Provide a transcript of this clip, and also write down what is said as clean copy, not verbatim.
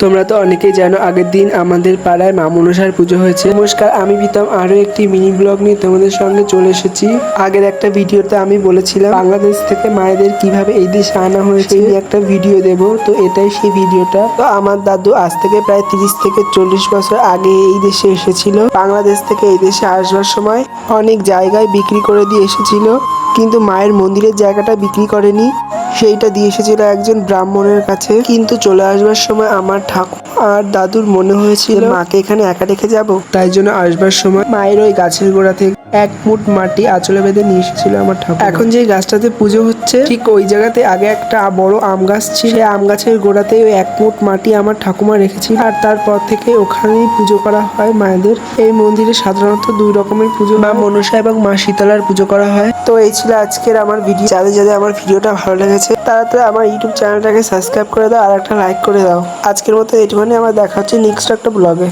তোমরা তো অনেকেই জানো আগের দিন আমাদের পাড়ায় মা মনসার পুজো হয়েছে। নমস্কার, আমি প্রীতম আরো একটি মিনি ব্লগ নিয়ে তোমাদের সঙ্গে চলে এসেছি। আগের একটা ভিডিওতে আমি বলেছিলাম বাংলাদেশ থেকে মায়েদের কিভাবে এই দেশে আনা হয়েছে, সেই একটা ভিডিও দেব। তো এটাই সেই ভিডিওটা। তো আমার দাদু আজ থেকে প্রায় 30 থেকে 40 বছর আগে এই দেশে এসেছিল। বাংলাদেশ থেকে এই দেশে আসবার সময় অনেক জায়গায় বিক্রি করে দিয়ে এসেছিল, কিন্তু মায়ের মন্দিরের জায়গাটা বিক্রি করেনি, সেইটা দিয়ে এসেছিল একজন ব্রাহ্মণের কাছে। কিন্তু চলে আসবার সময় আমার ঠাকুর আর দাদুর মনে হয়েছিল মাকে এখানে একা রেখে যাব, তাই জন্য আসবার সময় মায়ের ওই গাছের গোড়া থেকে এক মুঠ মাটি আঁচলে বেঁধে নিয়ে এসেছিল আমার ঠাকুর। এখন যে গাছটাতে পুজো হচ্ছে ঠিক ওই জায়গাতে আগে একটা বড় আম গাছ ছিল, সেই আম গাছের গোড়াতেই ওই এক মুঠ মাটি আমার ঠাকুমা রেখেছিল, আর তারপর থেকে ওখানেই পুজো করা হয় মায়েদের। এই মন্দিরে সাধারণত দুই রকমের পুজো, মা মনসা এবং মা শীতলার পুজো করা হয়। তো এই ছিল আজকের আমার ভিডিও। যাদের যাদের আমার ভিডিওটা ভালো লেগেছে তারা তো আমার ইউটিউব চ্যানেলটাকে সাবস্ক্রাইব করে দাও আর একটা লাইক করে দাও। আজকের মতো এইটুখানি, আমার দেখা হচ্ছে নেক্সট একটা ব্লগে।